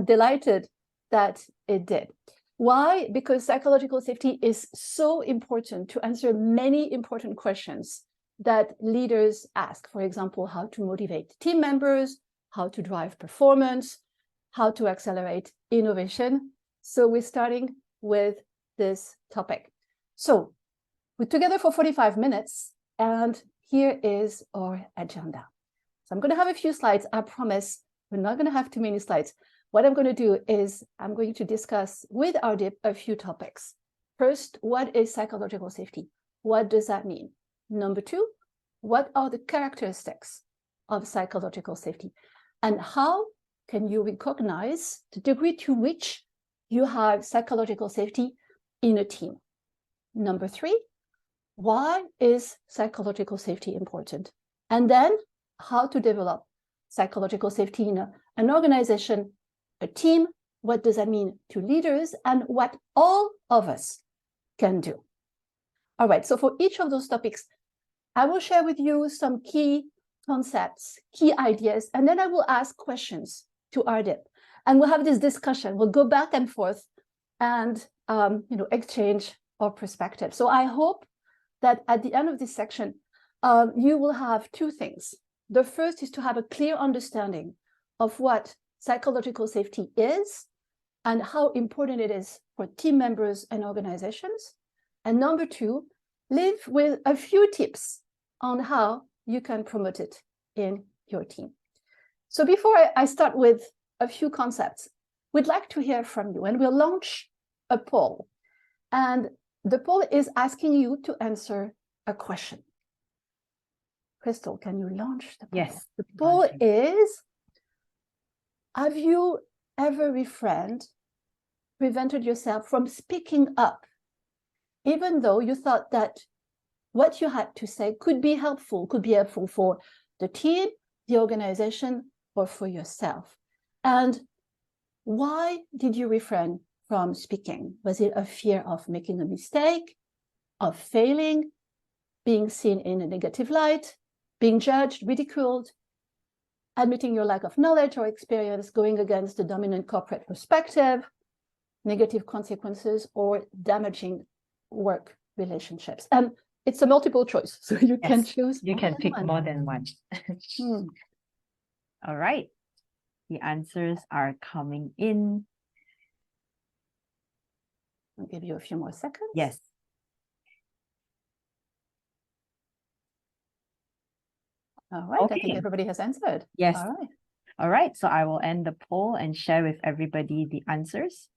delighted that it did. Why? Because psychological safety is so important to answer many important questions that leaders ask. For example, how to motivate team members, how to drive performance, how to accelerate innovation. So we're starting with this topic. So we're together for 45 minutes, and here is our agenda. So I'm going to have a few slides. I promise we're not going to have too many slides. What I'm going to do is I'm going to discuss with Ardip a few topics. First, what is psychological safety? What does that mean? Number two, what are the characteristics of psychological safety? And how can you recognize the degree to which you have psychological safety in a team? Number three, why is psychological safety important? And then how to develop psychological safety in an organization, a team. What does that mean to leaders, and what all of us can do? All right, so for each of those topics, I will share with you some key concepts, key ideas, and then I will ask questions to Ardip. And we'll have this discussion. We'll go back and forth and exchange our perspective. So I hope that at the end of this section, you will have two things. The first is to have a clear understanding of what psychological safety is and how important it is for team members and organizations. And number two, live with a few tips on how you can promote it in your team. So before I start with a few concepts, we'd like to hear from you, and we'll launch a poll. And the poll is asking you to answer a question. Crystal, can you launch the poll? Yes. The poll is, have you ever prevented yourself from speaking up, even though you thought that what you had to say could be helpful for the team, the organization, or for yourself? And why did you refrain from speaking? Was it a fear of making a mistake, of failing, being seen in a negative light, being judged, ridiculed, admitting your lack of knowledge or experience, going against the dominant corporate perspective, negative consequences, or damaging work relationships? And it's a multiple choice, so you can choose. You can pick more than one. All right. The answers are coming in. I'll give you a few more seconds. Yes. All right. Okay. I think everybody has answered. Yes. All right. All right. So I will end the poll and share with everybody the answers.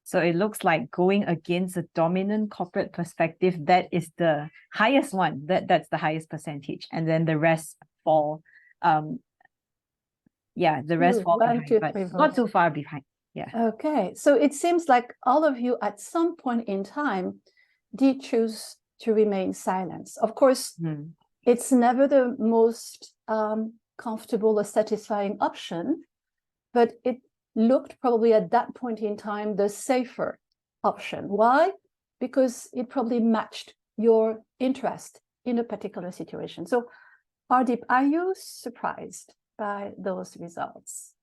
So it looks like going against a dominant corporate perspective, that is the highest one. That's the highest percentage. And then the rest fall. The rest fall behind, but not too far behind. Yeah. Okay. So it seems like all of you at some point in time did choose to remain silent. Of course, it's never the most comfortable or satisfying option, but it looked probably at that point in time the safer option. Why? Because it probably matched your interest in a particular situation. So Ardip, are you surprised by those results?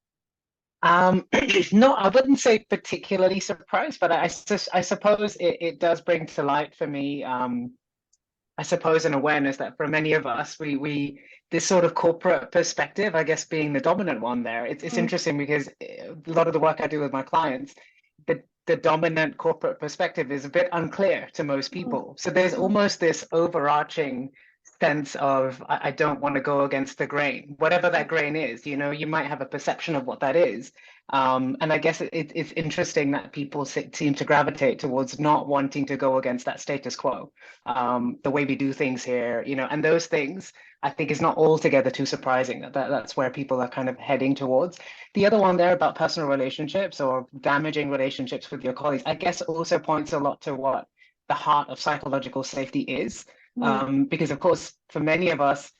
No, I wouldn't say particularly surprised, but I suppose it does bring to light for me, I suppose, an awareness that for many of us, we this sort of corporate perspective, I guess, being the dominant one there. It's interesting because a lot of the work I do with my clients, the dominant corporate perspective is a bit unclear to most people. So there's almost this overarching sense of, I don't want to go against the grain, whatever that grain is. You might have a perception of what that is. And I guess it's interesting that people seem to gravitate towards not wanting to go against that status quo, the way we do things here, and those things, I think, is not altogether too surprising. That's where people are kind of heading towards. The other one there about personal relationships or damaging relationships with your colleagues, I guess also points a lot to what the heart of psychological safety is. Because, of course, for many of us,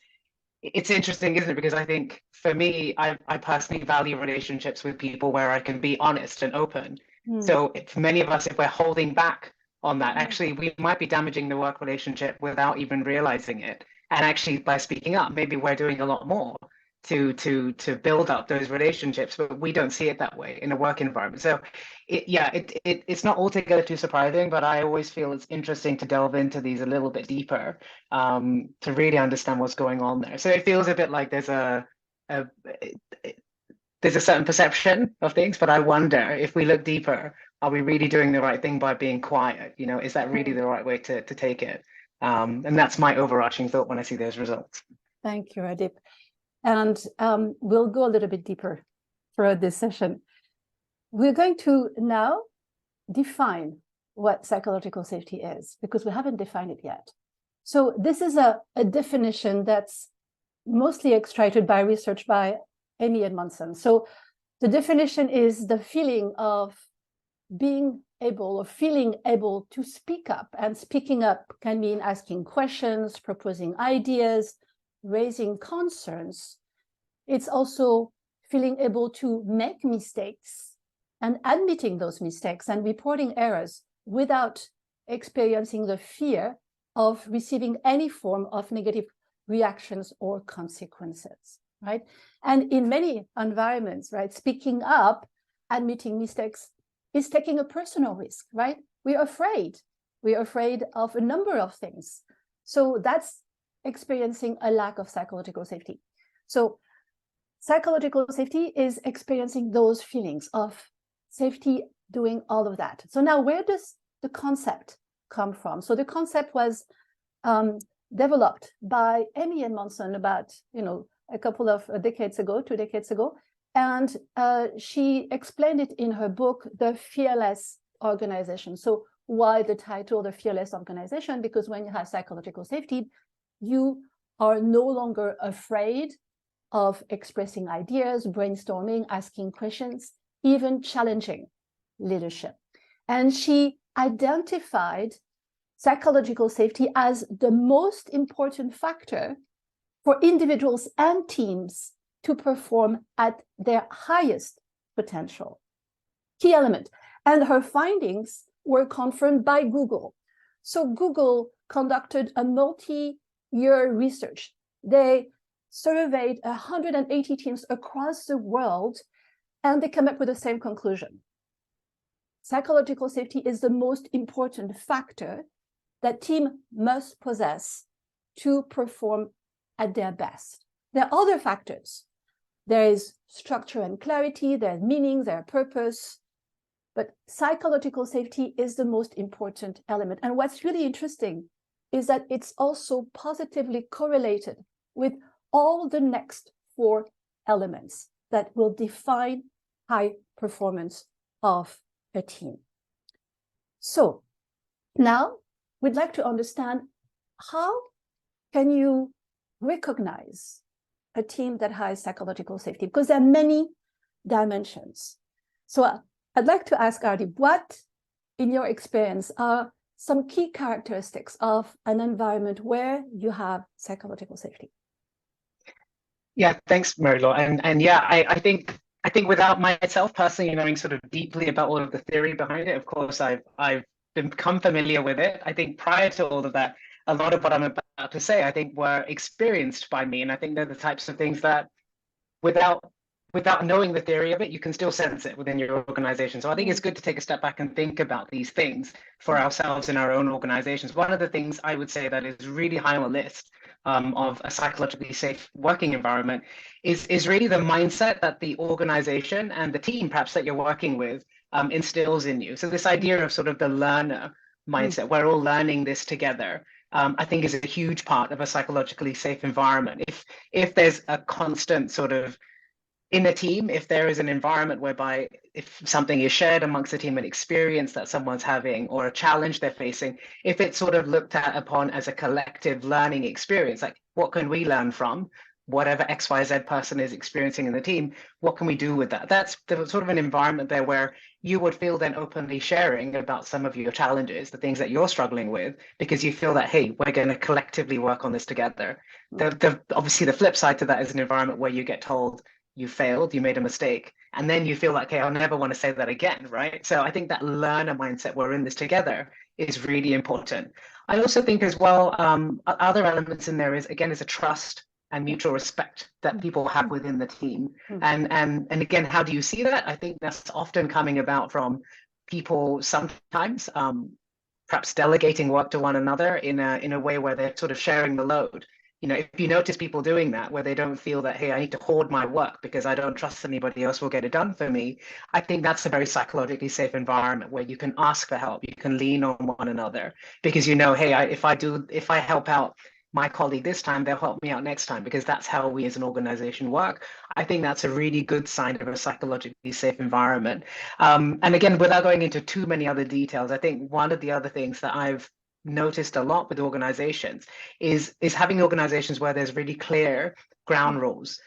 it's interesting, isn't it? Because I think for me, I personally value relationships with people where I can be honest and open. So for many of us, if we're holding back on that, actually, we might be damaging the work relationship without even realizing it. And actually, by speaking up, maybe we're doing a lot more to build up those relationships, but we don't see it that way in a work environment. So it's not altogether too surprising, but I always feel it's interesting to delve into these a little bit deeper, to really understand what's going on there. So it feels a bit like there's a certain perception of things, but I wonder if we look deeper, are we really doing the right thing by being quiet? You know, is that really the right way to take it? And that's my overarching thought when I see those results. Thank you, Adip. And we'll go a little bit deeper throughout this session. We're going to now define what psychological safety is, because we haven't defined it yet. So this is a definition that's mostly extracted by research by Amy Edmondson. So the definition is the feeling of being able or feeling able to speak up. And speaking up can mean asking questions, proposing ideas, raising concerns. It's also feeling able to make mistakes and admitting those mistakes and reporting errors without experiencing the fear of receiving any form of negative reactions or consequences, right? And in many environments, right, speaking up, admitting mistakes is taking a personal risk, right? We're afraid. We're afraid of a number of things. So that's experiencing a lack of psychological safety. So psychological safety is experiencing those feelings of safety, doing all of that. So now where does the concept come from? So the concept was developed by Amy Edmondson about, a couple of decades ago, 2 decades ago. And she explained it in her book, The Fearless Organization. So why the title, The Fearless Organization? Because when you have psychological safety, you are no longer afraid of expressing ideas, brainstorming, asking questions, even challenging leadership. And she identified psychological safety as the most important factor for individuals and teams to perform at their highest potential. Key element. And her findings were confirmed by Google. So Google conducted a multi-year research. They surveyed 180 teams across the world, and they came up with the same conclusion. Psychological safety is the most important factor that team must possess to perform at their best. There are other factors. There is structure and clarity, there's meaning, there's purpose, but psychological safety is the most important element. And what's really interesting is that it's also positively correlated with all the next 4 elements that will define high performance of a team. So now we'd like to understand, how can you recognize a team that has psychological safety? Because there are many dimensions. So I'd like to ask Ardi, what, in your experience, are some key characteristics of an environment where you have psychological safety? Yeah, thanks, Mary-Laure. And yeah, I think without myself personally knowing sort of deeply about all of the theory behind it, of course, I've become familiar with it. I think prior to all of that, a lot of what I'm about to say, I think, were experienced by me. And I think they're the types of things that without knowing the theory of it, you can still sense it within your organization. So I think it's good to take a step back and think about these things for ourselves in our own organizations. One of the things I would say that is really high on the list of a psychologically safe working environment is really the mindset that the organization and the team perhaps that you're working with instills in you. So this idea of sort of the learner mindset, we're all learning this together, I think is a huge part of a psychologically safe environment. If there's a constant sort of, in a team, if there is an environment whereby if something is shared amongst the team, an experience that someone's having or a challenge they're facing, if it's sort of looked at upon as a collective learning experience, like what can we learn from whatever XYZ person is experiencing in the team, what can we do with that? That's the sort of an environment there where you would feel then openly sharing about some of your challenges, the things that you're struggling with, because you feel that, hey, we're going to collectively work on this together. Obviously, the flip side to that is an environment where you get told, you failed, you made a mistake, and then you feel like, okay, I'll never want to say that again, right? So I think that learner mindset, we're in this together, is really important. I also think as well, other elements in there is a trust and mutual respect that people have within the team. And again, how do you see that? I think that's often coming about from people sometimes perhaps delegating work to one another in a way where they're sort of sharing the load. You know, if you notice people doing that, where they don't feel that, hey, I need to hoard my work because I don't trust anybody else will get it done for me, I think that's a very psychologically safe environment where you can ask for help, you can lean on one another, because you know, hey, if I help out my colleague this time, they'll help me out next time, because that's how we as an organization work. I think that's a really good sign of a psychologically safe environment. And again, without going into too many other details, I think one of the other things that I've noticed a lot with organizations is having organizations where there's really clear ground rules,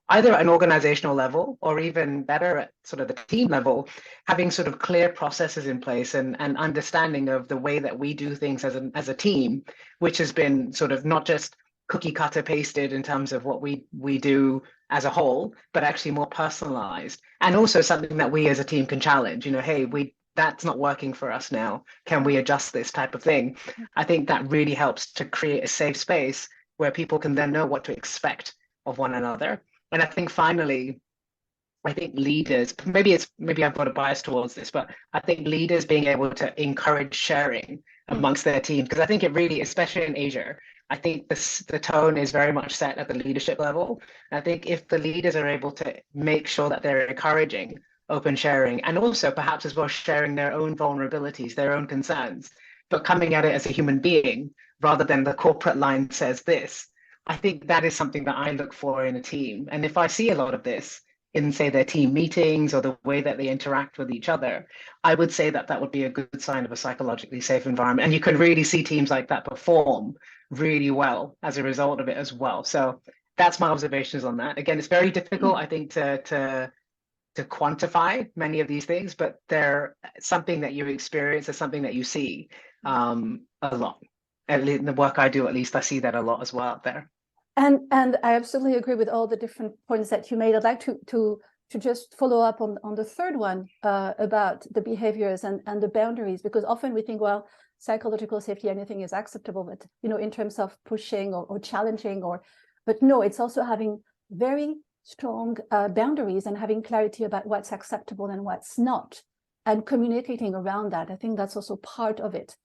either at an organizational level or even better at sort of the team level, having sort of clear processes in place and understanding of the way that we do things as a team, which has been sort of not just cookie cutter pasted in terms of what we do as a whole, but actually more personalized, and also something that we as a team can challenge. You know, hey, that's not working for us now. Can we adjust this type of thing? I think that really helps to create a safe space where people can then know what to expect of one another. And I think finally, I think leaders, maybe I've got a bias towards this, but I think leaders being able to encourage sharing amongst their team, because I think it really, especially in Asia, I think the tone is very much set at the leadership level. I think if the leaders are able to make sure that they're encouraging open sharing, and also perhaps as well sharing their own vulnerabilities, their own concerns, but coming at it as a human being rather than the corporate line says this, I think that is something that I look for in a team. And if I see a lot of this in, say, their team meetings or the way that they interact with each other, I would say that that would be a good sign of a psychologically safe environment. And you can really see teams like that perform really well as a result of it as well. So that's my observations on that. Again, it's very difficult, I think, to quantify many of these things, but they're something that you experience, or something that you see a lot. At least in the work I do, at least I see that a lot as well out there. And I absolutely agree with all the different points that you made. I'd like to just follow up on the third one about the behaviors and the boundaries, because often we think, well, psychological safety, anything is acceptable, but you know, in terms of pushing or challenging, but no, it's also having very strong boundaries and having clarity about what's acceptable and what's not, and communicating around that. I think that's also part of it.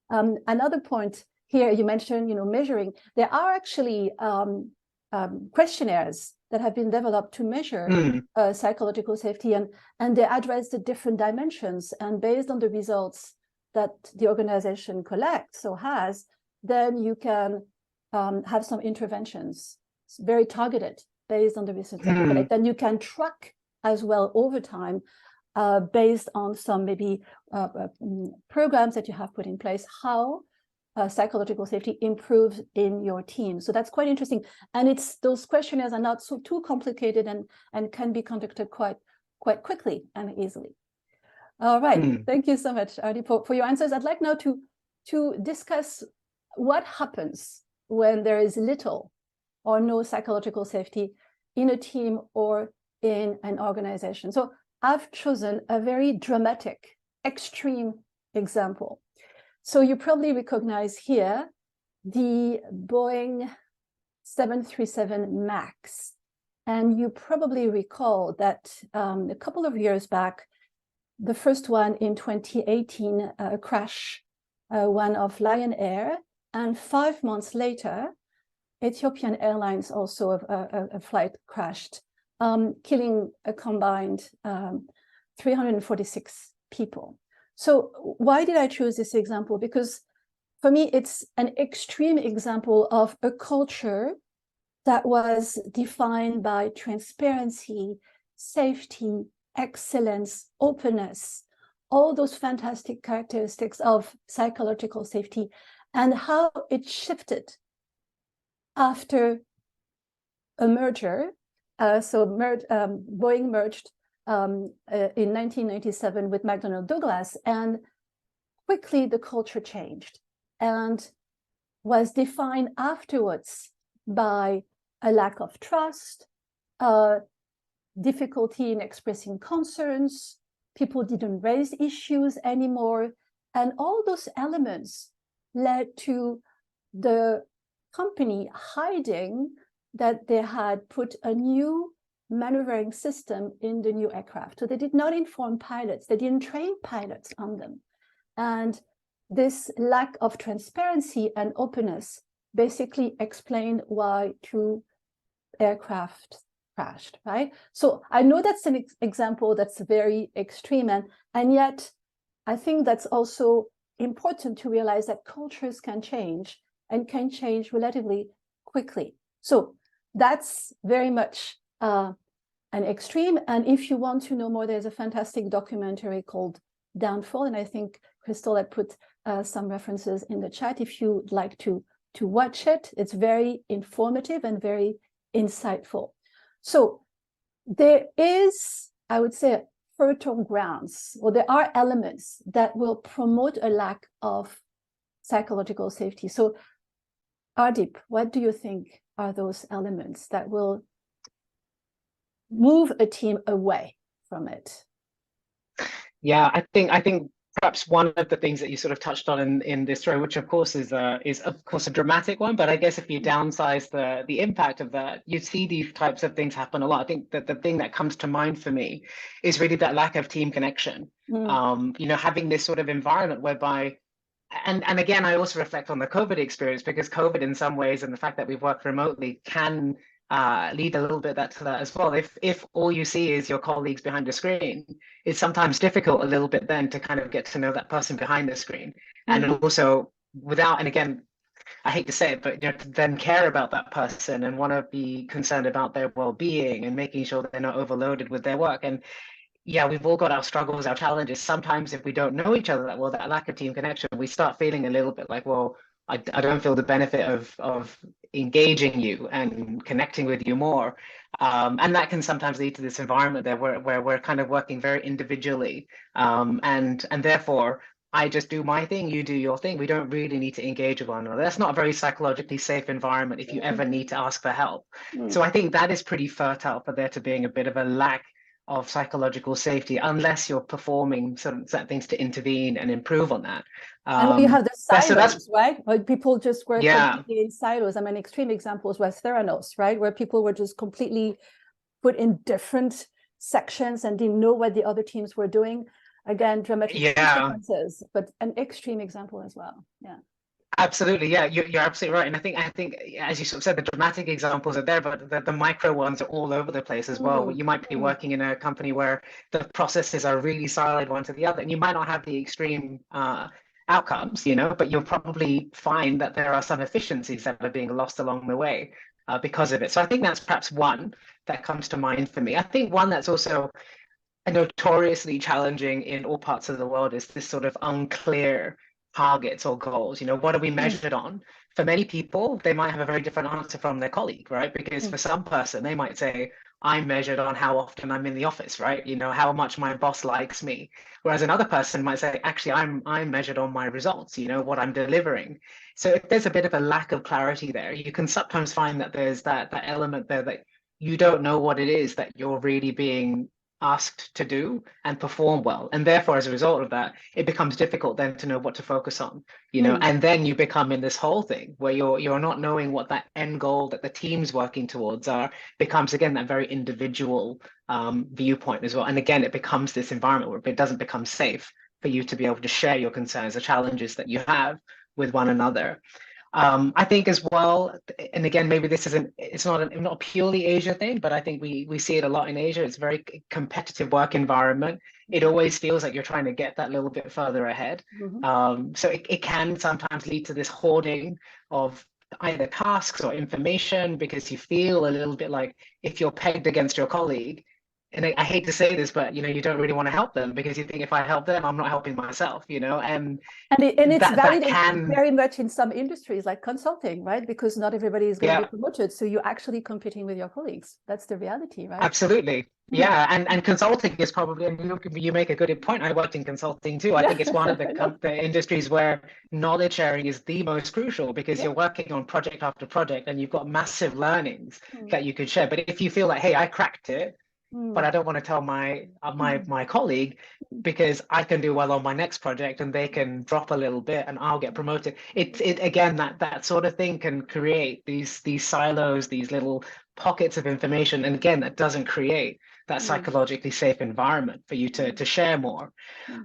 Another point here, you mentioned, you know, measuring. There are actually questionnaires that have been developed to measure psychological safety, and they address the different dimensions. And based on the results that the organization collects or has, then you can have some interventions, very targeted, based on the research that you collect. And you can track as well over time, based on some maybe programs that you have put in place, how psychological safety improves in your team. So that's quite interesting. And those questionnaires are not so too complicated and can be conducted quite quickly and easily. All right. Thank you so much, Ardi, for your answers. I'd like now to discuss what happens when there is little or no psychological safety in a team or in an organization. So I've chosen a very dramatic, extreme example. So you probably recognize here the Boeing 737 MAX. And you probably recall that a couple of years back, the first one in 2018, a crash, one of Lion Air, and 5 months later, Ethiopian Airlines also a flight crashed, killing a combined 346 people. So why did I choose this example? Because for me, it's an extreme example of a culture that was defined by transparency, safety, excellence, openness, all those fantastic characteristics of psychological safety, and how it shifted after a merger. Boeing merged in 1997 with McDonnell Douglas, and quickly the culture changed and was defined afterwards by a lack of trust, difficulty in expressing concerns, people didn't raise issues anymore, and all those elements led to the company hiding that they had put a new maneuvering system in the new aircraft. So they did not inform pilots. They didn't train pilots on them. And this lack of transparency and openness basically explained why 2 aircraft crashed, right? So I know that's an example that's very extreme, and yet I think that's also important to realize that cultures can change and can change relatively quickly. So that's very much an extreme. And if you want to know more, there's a fantastic documentary called Downfall, and I think Crystal had put some references in the chat if you'd like to watch it. It's very informative and very insightful. So there is, I would say, fertile grounds, or there are elements that will promote a lack of psychological safety. So Ardip, what do you think are those elements that will move a team away from it? Yeah, I think perhaps one of the things that you sort of touched on in this story, which of course is of course a dramatic one, but I guess if you downsize the impact of that, you see these types of things happen a lot. I think that the thing that comes to mind for me is really that lack of team connection. You know, having this sort of environment whereby, and again, I also reflect on the COVID experience, because COVID in some ways, and the fact that we've worked remotely, can lead a little bit to that as well. If all you see is your colleagues behind the screen, it's sometimes difficult a little bit then to kind of get to know that person behind the screen, and also without, and again, I hate to say it, but you know, to then care about that person and want to be concerned about their well-being and making sure that they're not overloaded with their work. And yeah, we've all got our struggles, our challenges. Sometimes if we don't know each other that well, that lack of team connection, we start feeling a little bit like, well, I don't feel the benefit of engaging you and connecting with you more. And that can sometimes lead to this environment there where we're kind of working very individually. And therefore, I just do my thing, you do your thing. We don't really need to engage with one another. That's not a very psychologically safe environment if you ever need to ask for help. So I think that is pretty fertile for there to being a bit of a lack of psychological safety, unless you're performing certain things to intervene and improve on that. And we have the silos, so right? Like people just were Yeah. completely in silos. I mean, extreme examples was Theranos, right? Where people were just completely put in different sections and didn't know what the other teams were doing. Again, dramatic consequences, but an extreme example as well. Yeah. Absolutely, yeah, you're absolutely right, and I think as you sort of said, the dramatic examples are there, but the micro ones are all over the place as well. You might be working in a company where the processes are really siloed one to the other, and you might not have the extreme outcomes, you know, but you'll probably find that there are some efficiencies that are being lost along the way because of it. So I think that's perhaps one that comes to mind for me. I think one that's also notoriously challenging in all parts of the world is this sort of unclear targets or goals. You know, what are we measured on? For many people, they might have a very different answer from their colleague, right? Because for some person, they might say, I'm measured on how often I'm in the office, right? You know, how much my boss likes me. Whereas another person might say, actually, I'm measured on my results, you know, what I'm delivering. So if there's a bit of a lack of clarity there, you can sometimes find that there's that element there that you don't know what it is that you're really being asked to do and perform well, and therefore as a result of that, it becomes difficult then to know what to focus on, you know. And then you become in this whole thing where you're not knowing what that end goal that the team's working towards are, becomes again that very individual viewpoint as well. And again, it becomes this environment where it doesn't become safe for you to be able to share your concerns, the challenges that you have with one another. I think as well, and again, maybe this isn't, it's not a purely Asia thing, but I think we see it a lot in Asia. It's a very competitive work environment. It always feels like you're trying to get that little bit further ahead. So it can sometimes lead to this hoarding of either tasks or information, because you feel a little bit like if you're pegged against your colleague, and I hate to say this, but you know, you don't really want to help them because you think if I help them, I'm not helping myself, you know, and it's valid can very much in some industries like consulting, right? Because not everybody is going to be promoted, so you're actually competing with your colleagues. That's the reality, right? Absolutely. Yeah, and consulting is probably, and you make a good point. I worked in consulting too. I think it's one of the industries where knowledge sharing is the most crucial, because you're working on project after project and you've got massive learnings that you could share. But if you feel like, hey, I cracked it, but I don't want to tell my colleague, because I can do well on my next project and they can drop a little bit and I'll get promoted. It again, that sort of thing can create these silos, these little pockets of information, and again, that doesn't create that psychologically safe environment for you to share more.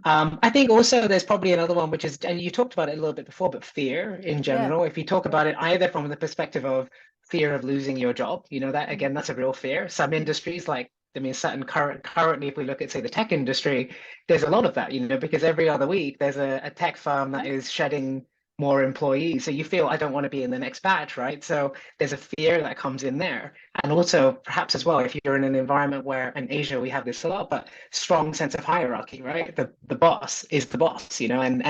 I think also there's probably another one, which is, and you talked about it a little bit before, but fear in general. If you talk about it either from the perspective of fear of losing your job, you know, that again, that's a real fear. Some industries, like, I mean, certain currently, if we look at, say, the tech industry, there's a lot of that, you know, because every other week there's a tech firm that is shedding more employees. So you feel, I don't want to be in the next batch, right? So there's a fear that comes in there. And also perhaps as well, if you're in an environment where in Asia, we have this a lot, but strong sense of hierarchy, right? The boss is the boss, you know, and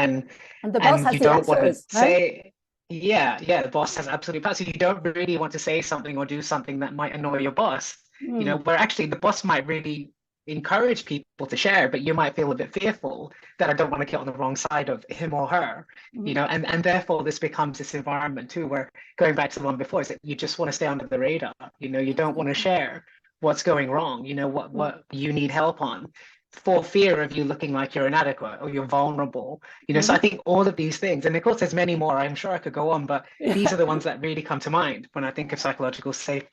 the boss has you the don't want to answers, say, yeah, the boss has absolute power. So you don't really want to say something or do something that might annoy your boss, you know, where actually the boss might really encourage people to share, but you might feel a bit fearful that I don't want to get on the wrong side of him or her, you know, and therefore this becomes this environment too, where going back to the one before, is that you just want to stay under the radar, you know, you don't want to share what's going wrong, you know, what you need help on, for fear of you looking like you're inadequate or you're vulnerable, you know. So I think all of these things, and of course there's many more, I'm sure I could go on, but these are the ones that really come to mind when I think of psychological safe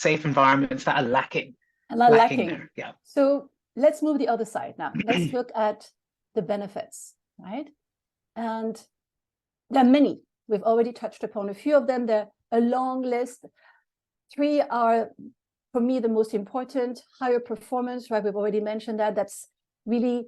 environments that are lacking there. Yeah. So let's move the other side now. Let's look at the benefits, right? And there are many. We've already touched upon a few of them. They're a long list. 3 are, for me, the most important. Higher performance, right? We've already mentioned that. That's really,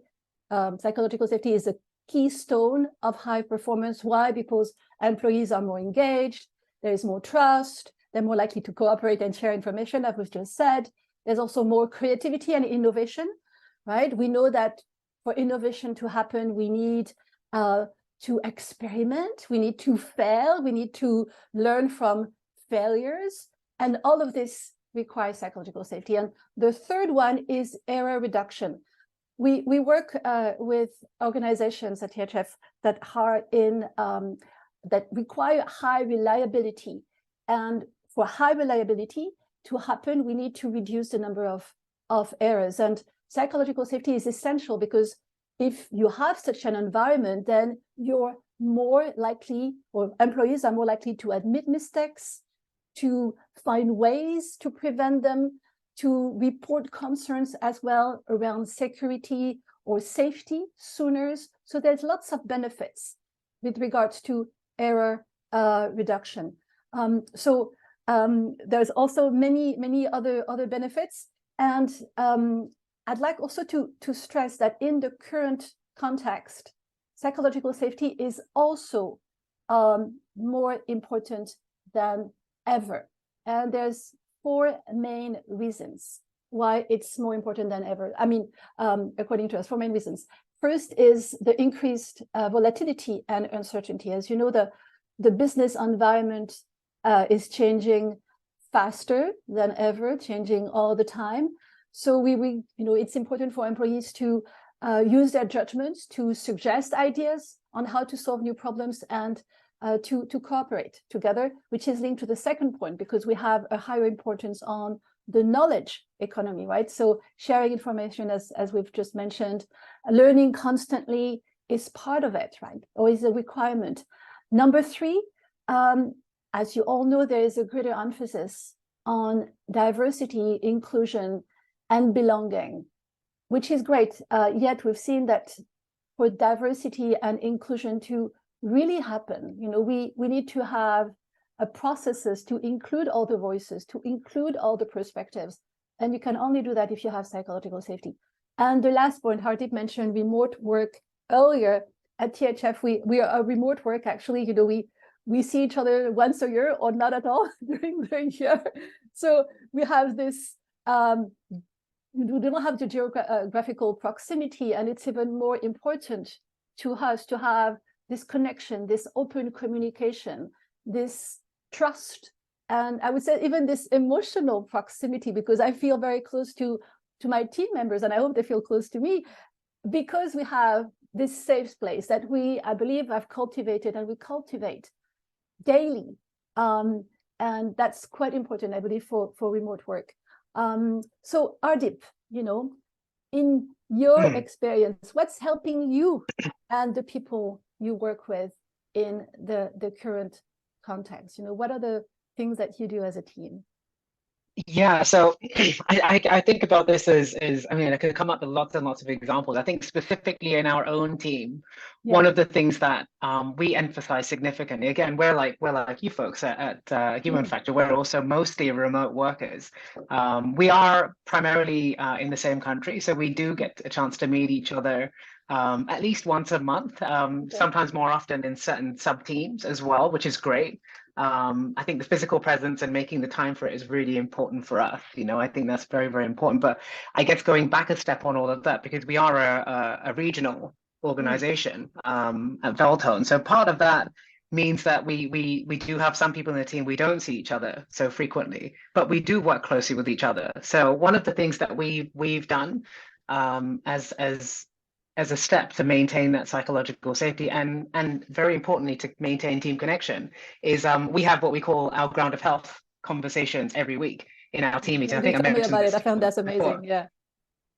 psychological safety is a keystone of high performance. Why? Because employees are more engaged, there is more trust, they're more likely to cooperate and share information, as we've just said. There's also more creativity and innovation, right? We know that for innovation to happen, we need to experiment, we need to fail, we need to learn from failures, and all of this requires psychological safety. And the third one is error reduction. We work with organizations at THF that are in that require high reliability, and for high reliability to happen, we need to reduce the number of errors. And psychological safety is essential, because if you have such an environment, then you're more likely, or employees are more likely, to admit mistakes, to find ways to prevent them, to report concerns as well around security or safety sooner. So there's lots of benefits with regards to error reduction. There's also many other benefits. And I'd like also to stress that in the current context, psychological safety is also more important than ever. And there's 4 main reasons why it's more important than ever. I mean, according to us, 4 main reasons. First is the increased volatility and uncertainty. As you know, the business environment is changing faster than ever, changing all the time. So we it's important for employees to use their judgments to suggest ideas on how to solve new problems, and to cooperate together, which is linked to the second point, because we have a higher importance on the knowledge economy, right? So sharing information, as we've just mentioned, learning constantly is part of it, right? Or is a requirement. Number 3, as you all know, there is a greater emphasis on diversity, inclusion, and belonging, which is great. Yet we've seen that for diversity and inclusion to really happen, we need to have processes to include all the voices, to include all the perspectives. And you can only do that if you have psychological safety. And the last point, Hardeep mentioned remote work earlier. At THF, we are a remote work, actually, we see each other once a year or not at all during the year. So we have this, we don't have the geographical proximity, and it's even more important to us to have this connection, this open communication, this trust, and I would say even this emotional proximity, because I feel very close to my team members, and I hope they feel close to me, because we have this safe place that I believe, have cultivated and we cultivate daily. And that's quite important, I believe, for remote work. So Hardeep, you know, in your experience, what's helping you and the people you work with in the current context? You know, what are the things that you do as a team? Yeah, so I think about this as I mean, I could come up with lots and lots of examples. I think specifically in our own team, one of the things that we emphasize significantly, again, we're like you folks at Human Factor, we're also mostly remote workers. We are primarily in the same country, so we do get a chance to meet each other at least once a month, sometimes more often in certain sub teams as well, which is great. I think the physical presence and making the time for it is really important for us. You know, I think that's very, very important. But I guess going back a step on all of that, because we are a regional organization at Veltone. So part of that means that we do have some people in the team, we don't see each other so frequently, but we do work closely with each other. So one of the things that we've done as a step to maintain that psychological safety and very importantly to maintain team connection is we have what we call our ground of health conversations every week in our team meeting. I think I mentioned about it. this I found that's amazing. before. Yeah.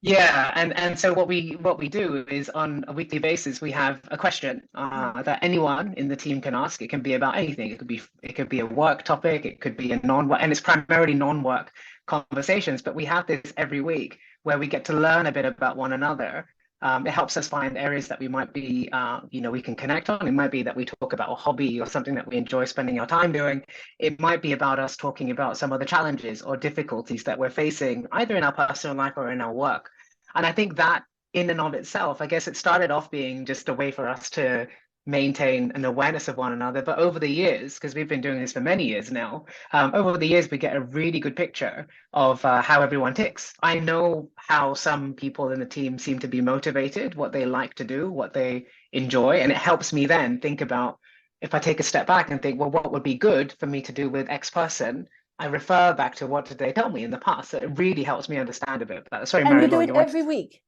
Yeah, and so what we do is on a weekly basis we have a question that anyone in the team can ask. It can be about anything. It could be a work topic. It could be a non-work, and it's primarily non-work conversations. But we have this every week where we get to learn a bit about one another. It helps us find areas that we might be, we can connect on. It might be that we talk about a hobby or something that we enjoy spending our time doing. It might be about us talking about some of the challenges or difficulties that we're facing, either in our personal life or in our work. And I think that in and of itself, I guess it started off being just a way for us to maintain an awareness of one another. But over the years, because we've been doing this for many years now, over the years, we get a really good picture of how everyone ticks. I know how some people in the team seem to be motivated, what they like to do, what they enjoy. And it helps me then think about, if I take a step back and think, well, what would be good for me to do with X person? I refer back to what did they tell me in the past. So it really helps me understand a bit better. Sorry, And you Mary do Laura, it you want every week.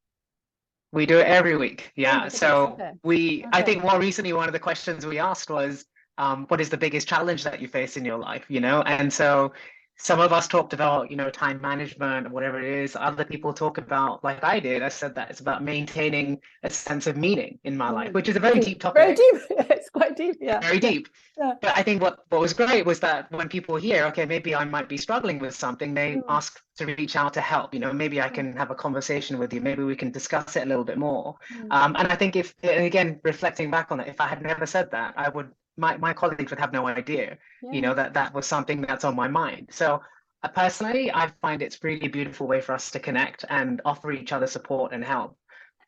we do it every week. Oh my Yeah. goodness. So Okay. I think more recently, one of the questions we asked was, what is the biggest challenge that you face in your life? You know, and so some of us talked about, time management or whatever it is. Other people talk about, like I did, I said that it's about maintaining a sense of meaning in my life, which is a very deep Very topic. deep. It's quite deep. Yeah. Very deep. Yeah. But I think what was great was that when people hear, okay, maybe I might be struggling with something, they ask to reach out to help. Maybe I can have a conversation with you. Maybe we can discuss it a little bit more. And I think and again, reflecting back on it, if I had never said that, my colleagues would have no idea, that was something that's on my mind. So personally, I find it's really beautiful way for us to connect and offer each other support and help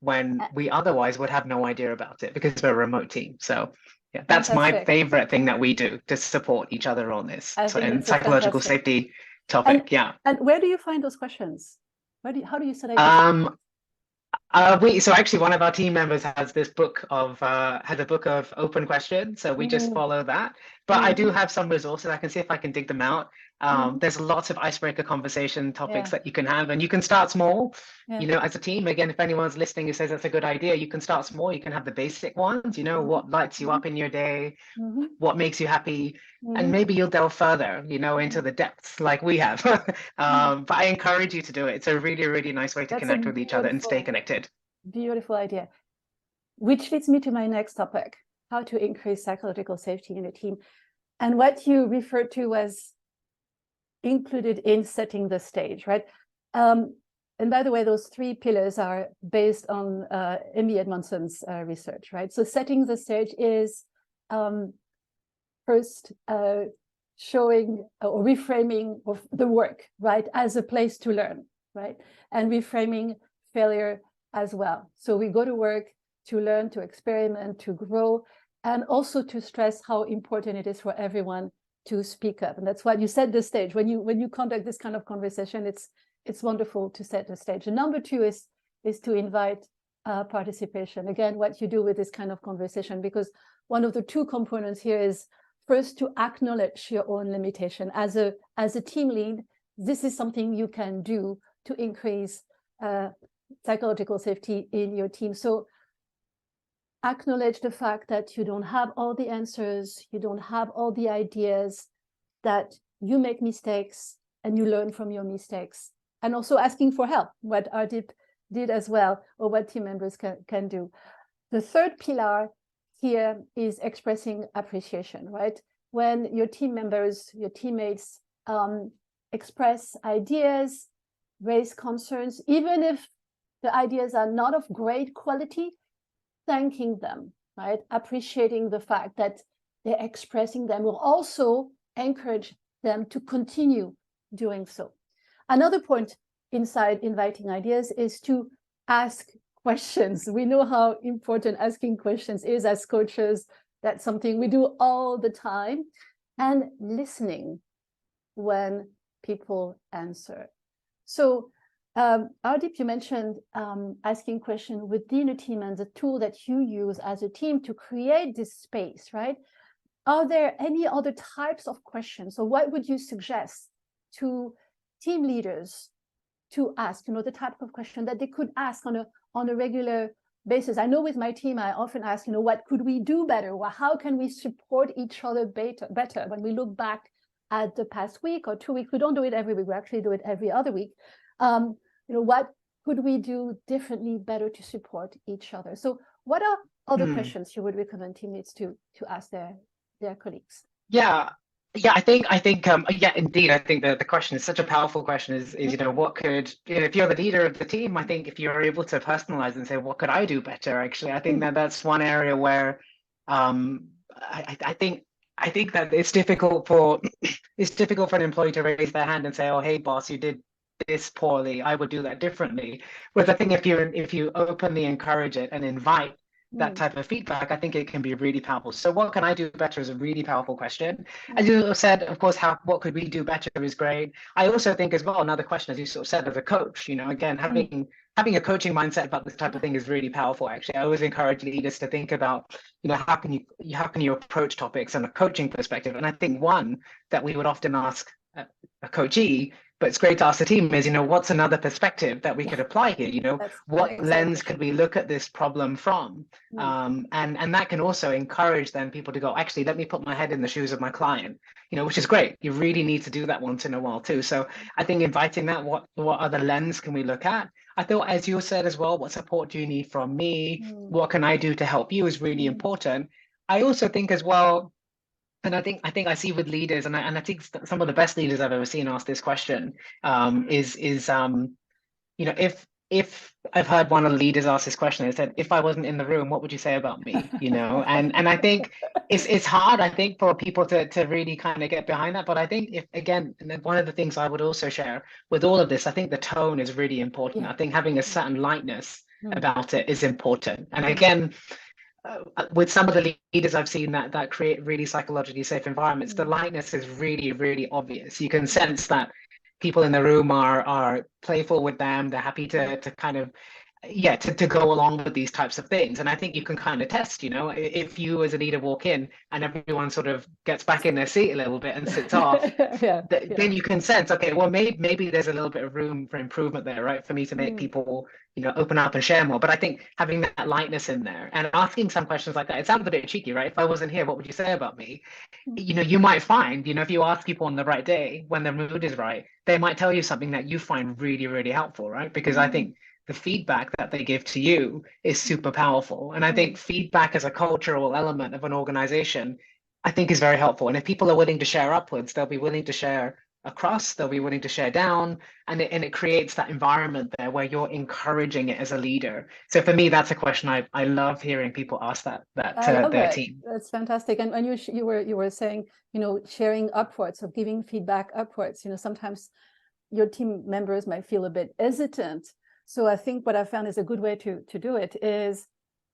when we otherwise would have no idea about it because we're a remote team. So yeah, that's my favorite thing that we do to support each other on this and psychological safety topic. And where do you find those questions? How do you select? So actually one of our team members has a book of open questions. So we just follow that. But I do have some resources. I can see if I can dig them out. There's lots of icebreaker conversation topics that you can have, and you can start small, as a team. Again, if anyone's listening who says that's a good idea, you can start small. You can have the basic ones, what lights you up in your day, what makes you happy, and maybe you'll delve further, into the depths like we have. But I encourage you to do it. It's a really, really nice way to connect with each other and stay connected. Beautiful idea. Which leads me to my next topic, how to increase psychological safety in a team. And what you referred to was included in setting the stage, right? And by the way, those 3 pillars are based on Amy Edmondson's research, right? So setting the stage is first showing or reframing of the work, right, as a place to learn, right? And reframing failure as well. So we go to work to learn, to experiment, to grow, and also to stress how important it is for everyone to speak up. And that's why you set the stage. When you conduct this kind of conversation, it's wonderful to set the stage. And number 2 is to invite participation. Again, what you do with this kind of conversation, because one of the 2 components here is first to acknowledge your own limitation. As a team lead, this is something you can do to increase psychological safety in your team. So acknowledge the fact that you don't have all the answers, you don't have all the ideas, that you make mistakes and you learn from your mistakes. and also asking for help, what Ardip did as well, or what team members can do. The third pillar here is expressing appreciation, right? When your team members, your teammates express ideas, raise concerns, even if the ideas are not of great quality, thanking them, right? Appreciating the fact that they're expressing them will also encourage them to continue doing so. Another point inside inviting ideas is to ask questions. We know how important asking questions is as coaches. That's something we do all the time. And listening when people answer. So Ardip, you mentioned asking questions within a team and the tool that you use as a team to create this space, right? Are there any other types of questions? So what would you suggest to team leaders to ask, the type of question that they could ask on a regular basis? I know with my team, I often ask, what could we do better? Or how can we support each other better? When we look back at the past week or 2 weeks, we don't do it every week, we actually do it every other week. What could we do differently, better to support each other? So what are other questions you would recommend teammates to ask their colleagues? Yeah, I think yeah, indeed, I think the question is such a powerful question. Is what could, if you're the leader of the team, I think if you're able to personalize and say, what could I do better? Actually, I think that's one area where I think that it's difficult for an employee to raise their hand and say, oh, hey boss, you did this poorly, I would do that differently. Whereas I think if you openly encourage it and invite that type of feedback, I think it can be really powerful. So what can I do better is a really powerful question. As you said, of course, what could we do better is great. I also think as well, another question, as you sort of said, as a coach, again, having a coaching mindset about this type of thing is really powerful. Actually, I always encourage leaders to think about, how can you approach topics from a coaching perspective. And I think one that we would often ask a coachee, but it's great to ask the team is, what's another perspective that we could apply here? What lens could we look at this problem from? And that can also encourage then people to go, actually, let me put my head in the shoes of my client, which is great. You really need to do that once in a while too. So I think inviting that, what other lens can we look at? I thought, as you said as well, what support do you need from me? What can I do to help you is really important. I also think as well, and I think I see with leaders, and I think some of the best leaders I've ever seen ask this question is if I've heard one of the leaders ask this question, they said, if I wasn't in the room, what would you say about me? And I think it's hard, I think, for people to really kind of get behind that. But I think and then one of the things I would also share with all of this, I think the tone is really important. I think having a certain lightness about it is important. And again, with some of the leaders I've seen that create really psychologically safe environments, the lightness is really, really obvious. You can sense that people in the room are playful with them. They're happy to kind of, to go along with these types of things. And I think you can kind of test, if you as a leader walk in and everyone sort of gets back in their seat a little bit and sits off, then you can sense, okay, well, maybe there's a little bit of room for improvement there, right? For me to make people, open up and share more. But I think having that lightness in there and asking some questions like that, it sounds a bit cheeky, right? If I wasn't here, what would you say about me? You might find, if you ask people on the right day, when their mood is right, they might tell you something that you find really, really helpful, right? Because I think the feedback that they give to you is super powerful. And I think feedback as a cultural element of an organization, I think is very helpful. And if people are willing to share upwards, they'll be willing to share across, they'll be willing to share down, and it creates that environment there where you're encouraging it as a leader. So for me, that's a question I love hearing people ask that to their team. That's fantastic. And you were saying, sharing upwards, of giving feedback upwards. Sometimes your team members might feel a bit hesitant. So I think what I found is a good way to do it is,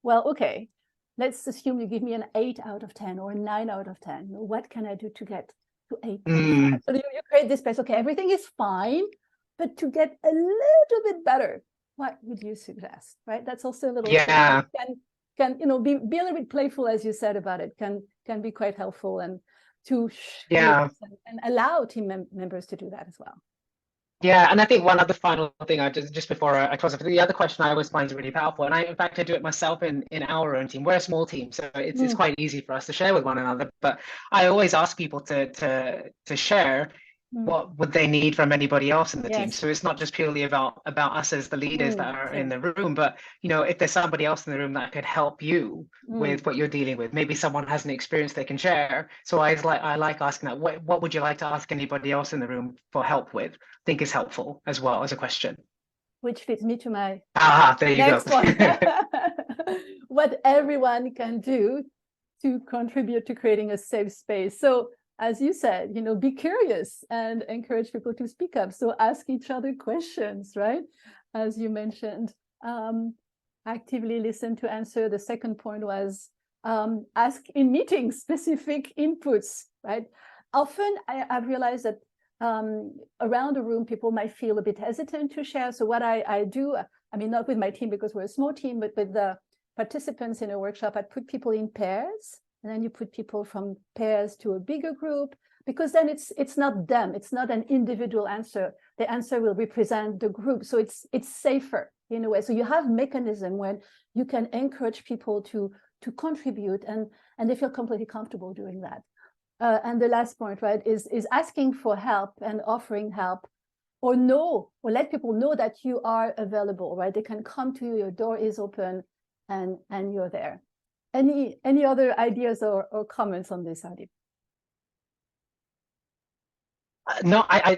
well, okay, let's assume you give me an 8 out of 10 or a 9 out of 10. What can I do to get to 8.5? So you create this space. Okay, everything is fine, but to get a little bit better, what would you suggest? Right? That's also a little can be a little bit playful, as you said about it. Can be quite helpful, and to and allow team members to do that as well. Yeah, and I think one other final thing, I just before I close up, the other question I always find is really powerful, and in fact I do it myself in our own team. We're a small team, so it's quite easy for us to share with one another. But I always ask people to share, what would they need from anybody else in the team? Yes. So it's not just purely about us as the leaders that are in the room, but if there's somebody else in the room that could help you with what you're dealing with, maybe someone has an experience they can share. So I like asking that. What would you like to ask anybody else in the room for help with? I think is helpful as well as a question. Which fits me to my there you next go. one. What everyone can do to contribute to creating a safe space. So as you said, be curious and encourage people to speak up. So ask each other questions, right? As you mentioned, actively listen to answer. The second point was ask in meetings specific inputs, right? Often I've realized that around the room, people might feel a bit hesitant to share. So what I do, I mean, not with my team because we're a small team, but with the participants in a workshop, I put people in pairs, and then you put people from pairs to a bigger group, because then it's not them, it's not an individual answer. The answer will represent the group, so it's safer in a way. So you have mechanism when you can encourage people to contribute, and they feel completely comfortable doing that. And the last point, right, is asking for help and offering help, or let people know that you are available, right? They can come to you, your door is open, and you're there. Any other ideas or comments on this, Adi? No, I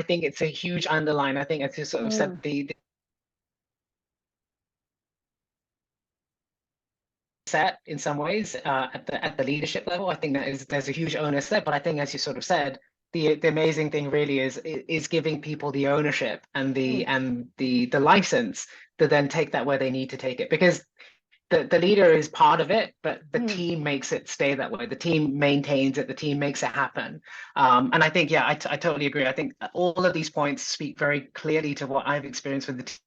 think it's a huge underline. I think, as you sort of said, the set in some ways at the leadership level. I think there's a huge onus there. But I think, as you sort of said, the amazing thing really is giving people the ownership and the license to then take that where they need to take it, because the leader is part of it, but the team makes it stay that way. The team maintains it. The team makes it happen. And I think, I totally agree. I think all of these points speak very clearly to what I've experienced with the team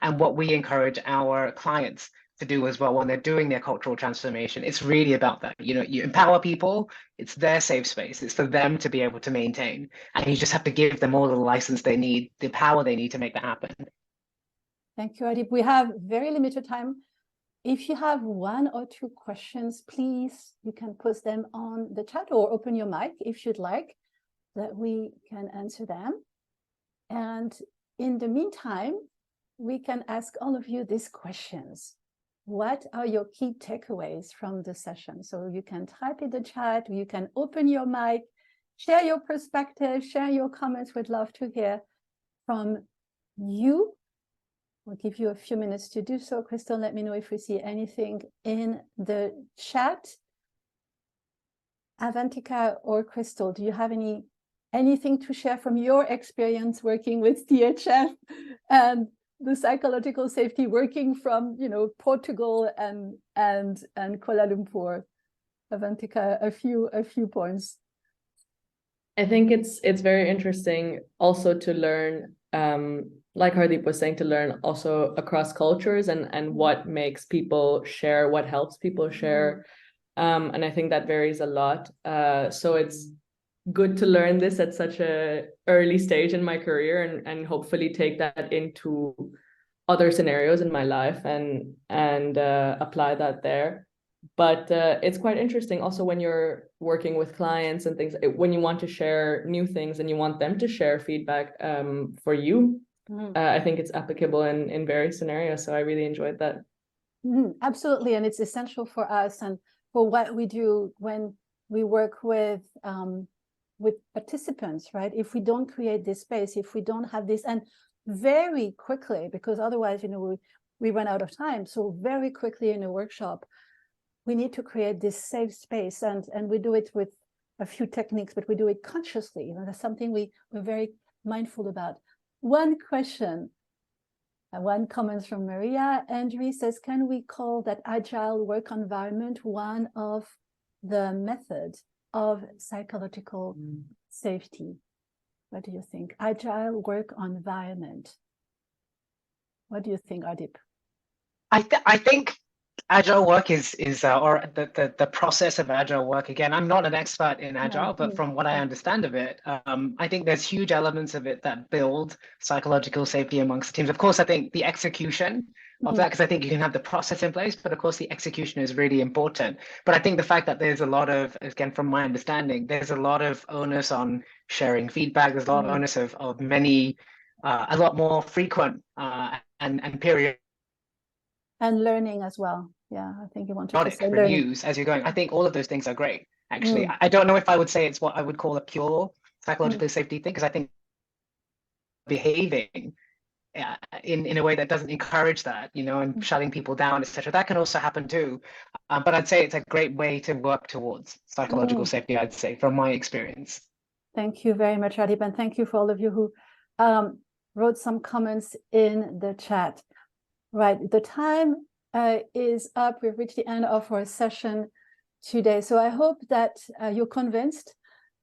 and what we encourage our clients to do as well when they're doing their cultural transformation. It's really about that. You empower people. It's their safe space. It's for them to be able to maintain. And you just have to give them all the license they need, the power they need to make that happen. Thank you, Adib. We have very limited time. If you have one or two questions, please, you can post them on the chat or open your mic if you'd like, that we can answer them. And in the meantime, we can ask all of you these questions. What are your key takeaways from the session? So you can type in the chat, you can open your mic, share your perspective, share your comments. We'd love to hear from you. We'll give you a few minutes to do so. Crystal, let me know if we see anything in the chat. Avantika or Crystal, do you have anything to share from your experience working with THF and the psychological safety, working from Portugal and Kuala Lumpur? Avantika, a few points. I think it's very interesting also to learn, like Hardeep was saying, to learn also across cultures and what makes people share, what helps people share. And I think that varies a lot. So it's good to learn this at such an early stage in my career and hopefully take that into other scenarios in my life and apply that there. But it's quite interesting also when you're working with clients and things, when you want to share new things and you want them to share feedback for you. I think it's applicable in various scenarios. So I really enjoyed that. Absolutely. And it's essential for us and for what we do when we work with participants, right? If we don't create this space, if we don't have this, and very quickly, because otherwise, we run out of time. So very quickly in a workshop, we need to create this safe space, and we do it with a few techniques, but we do it consciously. That's something we're very mindful about. One question, one comment from Maria. Andrew says, can we call that agile work environment one of the methods of psychological safety? What do you think? Agile work environment. What do you think, Adip? I think agile work is or the process of agile work. Again, I'm not an expert in agile, but from what I understand of it, I think there's huge elements of it that build psychological safety amongst teams. Of course, I think the execution of that, because I think you can have the process in place, but of course the execution is really important. But I think the fact that there's a lot of, again, from my understanding, there's a lot of onus on sharing feedback. There's a lot of onus of many, a lot more frequent and periodic And learning as well. Yeah, I think you wanted to say learning. reviews as you're going. I think all of those things are great. Actually, I don't know if I would say it's what I would call a pure psychological safety thing, because I think behaving in a way that doesn't encourage that, you know, and shutting people down, etc. That can also happen too. But I'd say it's a great way to work towards psychological safety, I'd say, from my experience. Thank you very much, Adib, and thank you for all of you who wrote some comments in the chat. Right, the time is up. We've reached the end of our session today. So I hope that you're convinced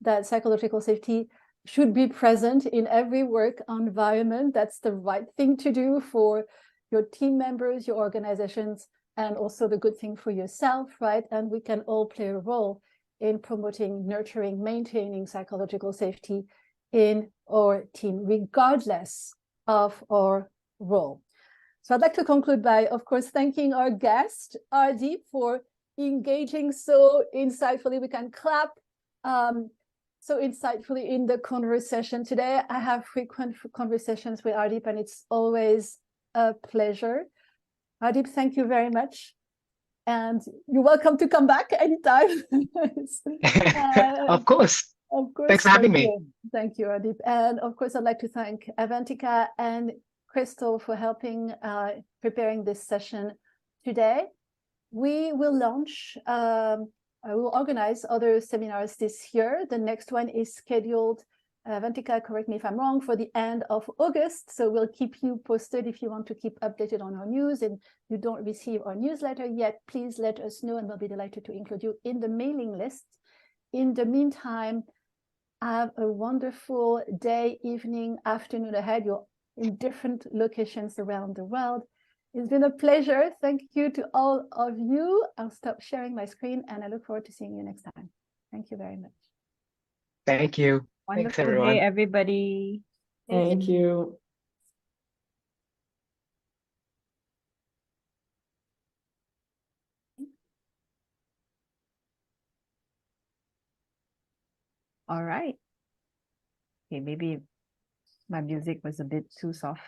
that psychological safety should be present in every work environment. That's the right thing to do for your team members, your organizations, and also the good thing for yourself, right? And we can all play a role in promoting, nurturing, maintaining psychological safety in our team, regardless of our role. So I'd like to conclude by, of course, thanking our guest, Ardip, for engaging so insightfully. We can clap so insightfully in the conversation today. I have frequent conversations with Ardip, and it's always a pleasure. Ardip, thank you very much. And you're welcome to come back anytime. Of course. Of course. Thanks for having me. Thank you, Ardip. And of course, I'd like to thank Avantika and Crystal for helping preparing this session today. We will launch, I will organize other seminars this year. The next one is scheduled, Avantika, correct me if I'm wrong, for the end of August. So we'll keep you posted if you want to keep updated on our news and you don't receive our newsletter yet. Please let us know and we'll be delighted to include you in the mailing list. In the meantime, have a wonderful day, evening, afternoon ahead. You're in different locations around the world. It's been a pleasure. Thank you to all of you. I'll stop sharing my screen and I look forward to seeing you next time. Thank you very much. Thank you. Wonderful Thanks, everyone. day, everybody. Thank you. All right. Okay, maybe my music was a bit too soft.